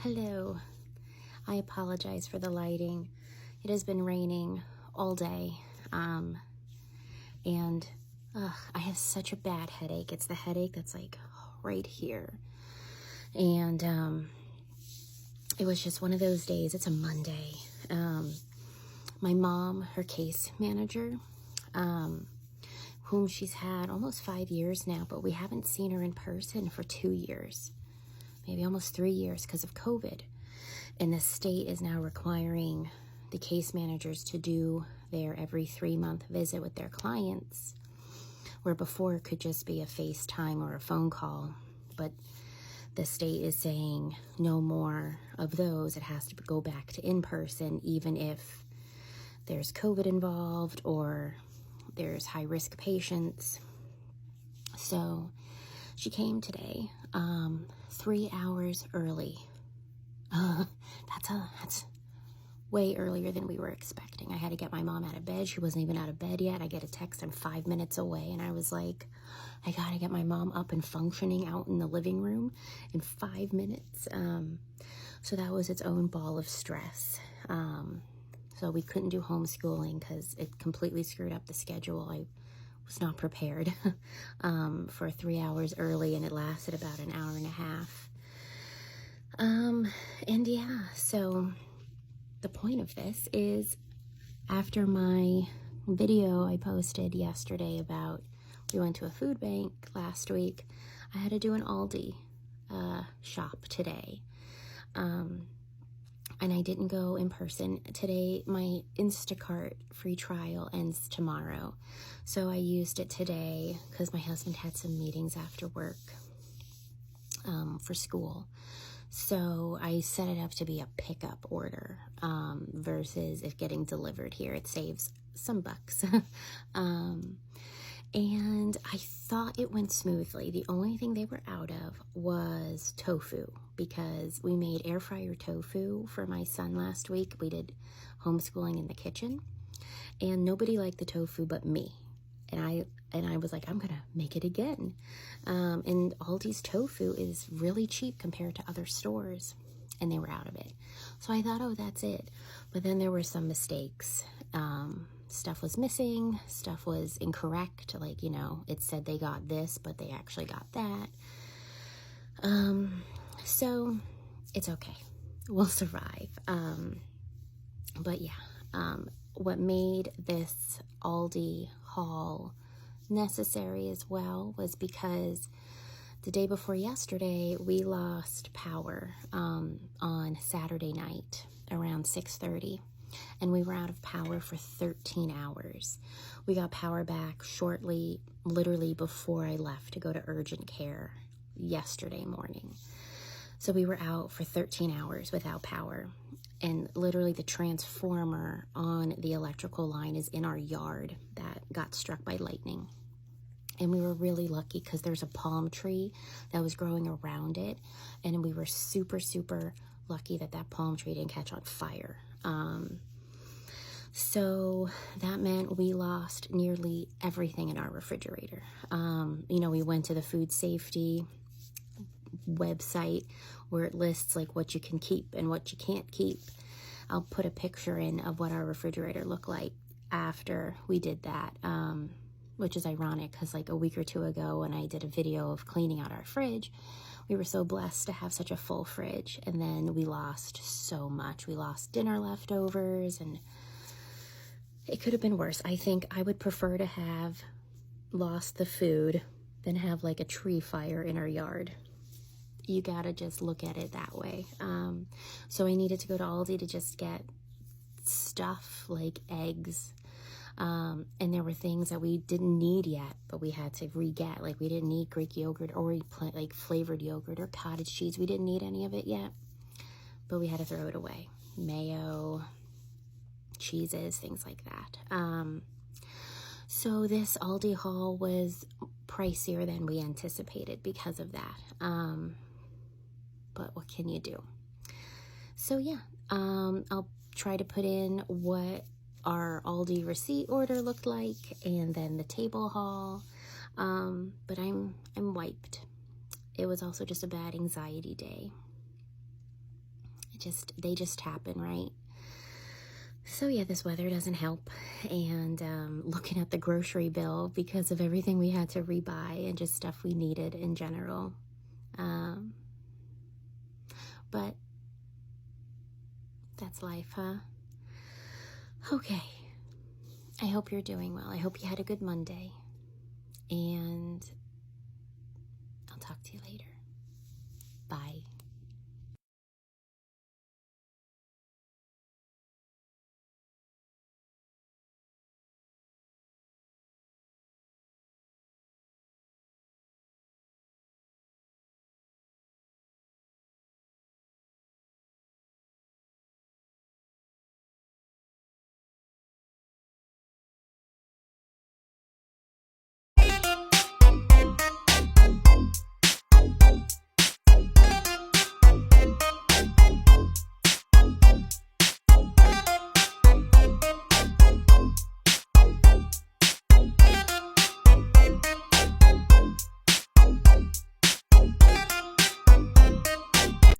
Hello. I apologize for the lighting. It has been raining all day, and I have such a bad headache. It's the headache that's like right here, and it was just one of those days. It's a Monday. My mom, her case manager, whom she's had almost 5 years now, but we haven't seen her in person for 2 years, maybe almost 3 years because of COVID. And the state is now requiring the case managers to do their every 3-month visit with their clients, where before it could just be a FaceTime or a phone call. But the state is saying no more of those. It has to go back to in-person, even if there's COVID involved or there's high-risk patients. So she came today 3 hours early. That's way earlier than we were expecting. I had to get my mom out of bed. She wasn't even out of bed yet. I get a text, I'm 5 minutes away, and I was like, I gotta get my mom up and functioning out in the living room in 5 minutes. So that was its own ball of stress. So we couldn't do homeschooling because it completely screwed up the schedule. I was not prepared for 3 hours early, and it lasted about an hour and a half. And yeah, so the point of this is, after my video I posted yesterday about we went to a food bank last week, I had to do an Aldi shop today. And I didn't go in person. Today, my Instacart free trial ends tomorrow. So I used it today because my husband had some meetings after work for school. So I set it up to be a pickup order versus it getting delivered here. It saves some bucks. And I thought it went smoothly. The only thing they were out of was tofu, because we made air fryer tofu for my son last week. We did homeschooling in the kitchen, and nobody liked the tofu but me. And I was like, I'm gonna make it again. And Aldi's tofu is really cheap compared to other stores, and they were out of it. So I thought, oh, that's it. But then there were some mistakes. Stuff was missing, stuff was incorrect. Like, it said they got this, but they actually got that. So it's okay. We'll survive. But yeah, what made this Aldi haul necessary as well was because the day before yesterday, we lost power on Saturday night around 6:30. And we were out of power for 13 hours. We got power back shortly, literally before I left to go to urgent care yesterday morning. So we were out for 13 hours without power. And literally the transformer on the electrical line is in our yard that got struck by lightning. And we were really lucky because there's a palm tree that was growing around it. And we were super, super lucky that that palm tree didn't catch on fire. So that meant we lost nearly everything in our refrigerator. We went to the food safety website where it lists like what you can keep and what you can't keep. I'll put a picture in of what our refrigerator looked like after we did that, which is ironic because like a week or two ago when I did a video of cleaning out our fridge, we were so blessed to have such a full fridge, and then we lost so much. We lost dinner leftovers, and it could have been worse. I think I would prefer to have lost the food than have like a tree fire in our yard. You gotta just look at it that way. So I needed to go to Aldi to just get stuff like eggs. And there were things that we didn't need yet, but we had to re-get. Like we didn't need Greek yogurt or like flavored yogurt or cottage cheese. We didn't need any of it yet, but we had to throw it away. Mayo, cheeses, things like that. So this Aldi haul was pricier than we anticipated because of that. But what can you do? So yeah, I'll try to put in what our Aldi receipt order looked like, and then the table haul. But I'm wiped. It was also just a bad anxiety day. they just happen, right? So yeah, this weather doesn't help, and looking at the grocery bill because of everything we had to rebuy and just stuff we needed in general. But that's life, huh? Okay. I hope you're doing well. I hope you had a good Monday. And